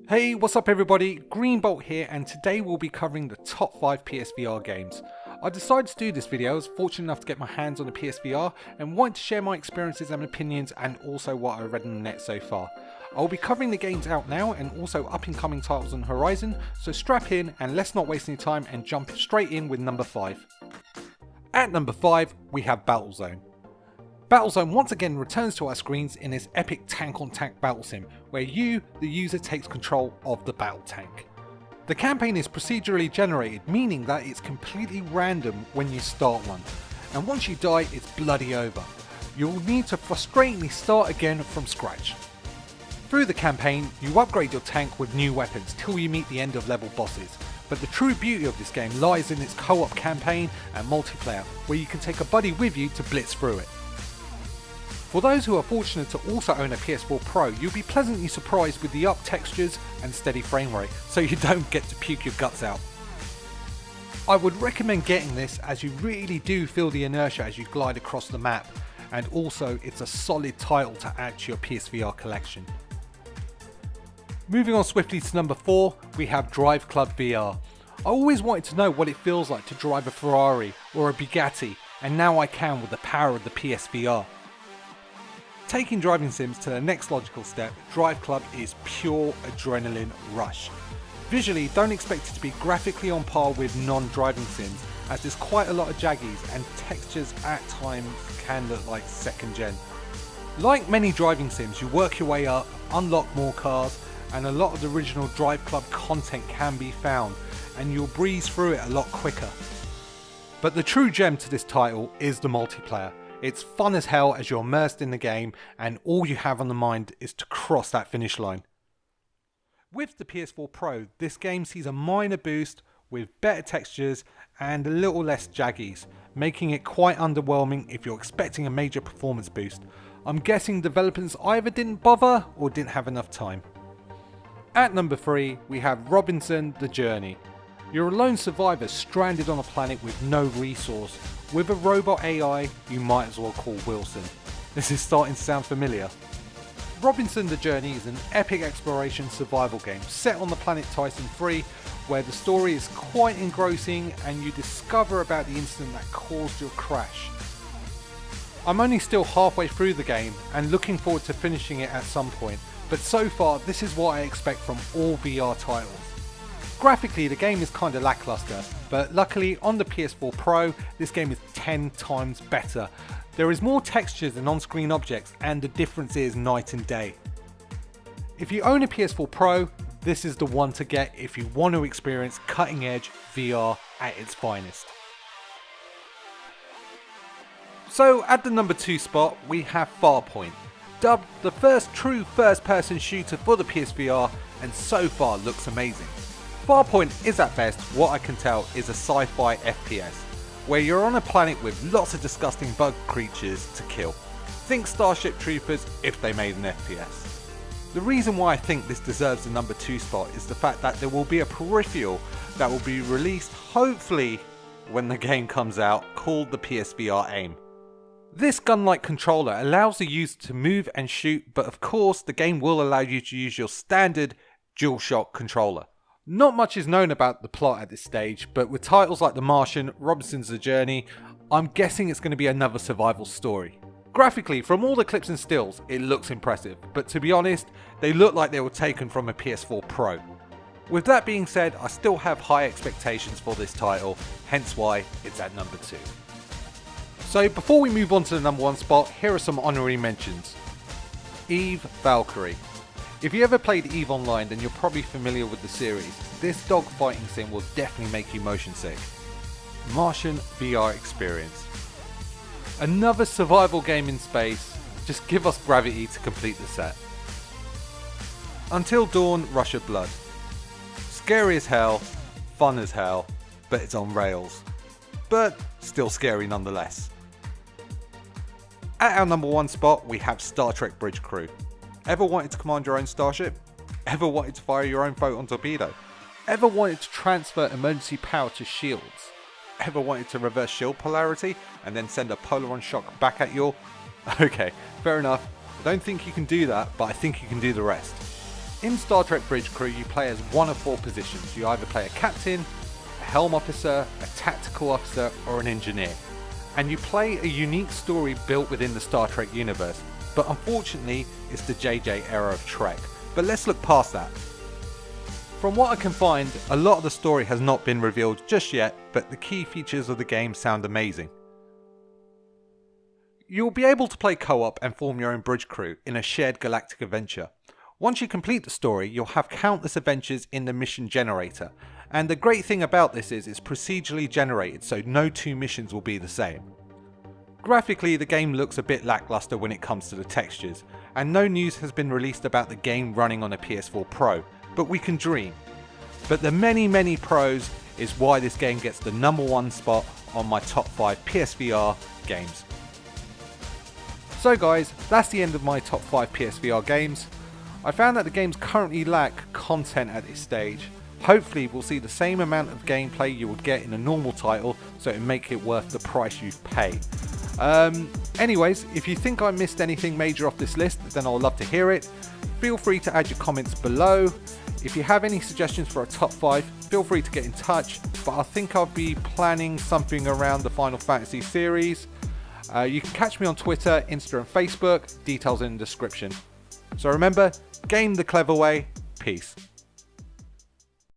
Hey, what's up everybody? Greenbolt here, and today we'll be covering the top 5 PSVR games. I decided to do this video. I was fortunate enough to get my hands on a PSVR and wanted to share my experiences and opinions and also what I read on the net so far. I will be covering the games out now and also up and coming titles on the horizon, so strap in and let's not waste any time and jump straight in with number 5. At number 5 we have Battlezone. Battlezone once again returns to our screens in this epic tank-on-tank battle sim, where you, the user, takes control of the battle tank. The campaign is procedurally generated, meaning that it's completely random when you start one, and once you die it's bloody over. You'll need to frustratingly start again from scratch. Through the campaign, you upgrade your tank with new weapons till you meet the end of level bosses, but the true beauty of this game lies in its co-op campaign and multiplayer, where you can take a buddy with you to blitz through it. For those who are fortunate to also own a PS4 Pro, you'll be pleasantly surprised with the up textures and steady frame rate, so you don't get to puke your guts out. I would recommend getting this as you really do feel the inertia as you glide across the map, and also it's a solid title to add to your PSVR collection. Moving on swiftly to number 4, we have Driveclub VR. I always wanted to know what it feels like to drive a Ferrari or a Bugatti, and now I can with the power of the PSVR. Taking driving sims to the next logical step, Driveclub is pure adrenaline rush. Visually, don't expect it to be graphically on par with non-driving sims, as there's quite a lot of jaggies and textures at times can look like second gen. Like many driving sims, you work your way up, unlock more cars, and a lot of the original Driveclub content can be found, and you'll breeze through it a lot quicker. But the true gem to this title is the multiplayer. It's fun as hell as you're immersed in the game and all you have on the mind is to cross that finish line. With the PS4 Pro, this game sees a minor boost with better textures and a little less jaggies, making it quite underwhelming if you're expecting a major performance boost. I'm guessing developers either didn't bother or didn't have enough time. At number 3 we have Robinson: The Journey. You're a lone survivor stranded on a planet with no resource. With a robot AI you might as well call Wilson. This is starting to sound familiar. Robinson: The Journey is an epic exploration survival game set on the planet Tyson 3, where the story is quite engrossing and you discover about the incident that caused your crash. I'm only still halfway through the game and looking forward to finishing it at some point, but so far this is what I expect from all VR titles. Graphically the game is kinda lackluster, but luckily on the PS4 Pro this game is 10 times better. There is more textures and on-screen objects and the difference is night and day. If you own a PS4 Pro, this is the one to get if you want to experience cutting edge VR at its finest. So at the number 2 spot we have Farpoint, dubbed the first true first-person shooter for the PSVR, and so far looks amazing. Farpoint is at best what I can tell is a sci-fi FPS, where you're on a planet with lots of disgusting bug creatures to kill. Think Starship Troopers if they made an FPS. The reason why I think this deserves the number 2 spot is the fact that there will be a peripheral that will be released hopefully when the game comes out, called the PSVR Aim. This gun-like controller allows the user to move and shoot, but of course the game will allow you to use your standard DualShock controller. Not much is known about the plot at this stage, but with titles like The Martian, Robinson's The Journey, I'm guessing it's going to be another survival story. Graphically, from all the clips and stills, it looks impressive, but to be honest, they look like they were taken from a PS4 Pro. With that being said, I still have high expectations for this title, hence why it's at number 2. So before we move on to the number 1 spot, here are some honorary mentions. Eve Valkyrie. If you ever played EVE Online, then you're probably familiar with the series. This dogfighting sim will definitely make you motion sick. Martian VR experience. Another survival game in space, just give us gravity to complete the set. Until Dawn: Rush of Blood. Scary as hell, fun as hell, but it's on rails. But still scary nonetheless. At our number 1 spot we have Star Trek Bridge Crew. Ever wanted to command your own starship? Ever wanted to fire your own photon torpedo? Ever wanted to transfer emergency power to shields? Ever wanted to reverse shield polarity and then send a polaron shock back at your... Okay, fair enough. I don't think you can do that, but I think you can do the rest. In Star Trek Bridge Crew, you play as one of 4 positions. You either play a captain, a helm officer, a tactical officer, or an engineer. And you play a unique story built within the Star Trek universe. But unfortunately, it's the JJ era of Trek. But let's look past that. From what I can find, a lot of the story has not been revealed just yet, but the key features of the game sound amazing. You'll be able to play co-op and form your own bridge crew in a shared galactic adventure. Once you complete the story, you'll have countless adventures in the mission generator, and the great thing about this is it's procedurally generated, so no 2 missions will be the same. Graphically, the game looks a bit lackluster when it comes to the textures, and no news has been released about the game running on a PS4 Pro, but we can dream. But the many pros is why this game gets the #1 spot on my top 5 PSVR games. So guys, that's the end of my top 5 PSVR games. I found that the games currently lack content at this stage. Hopefully we'll see the same amount of gameplay you would get in a normal title, so it'll make it worth the price you pay. Anyways, if you think I missed anything major off this list, then I'll love to hear it. Feel free to add your comments below. If you have any suggestions for a top 5, feel free to get in touch, but I think I'll be planning something around the Final Fantasy series. You can catch me on Twitter, Insta and Facebook, details in the description. So remember, game the clever way. Peace.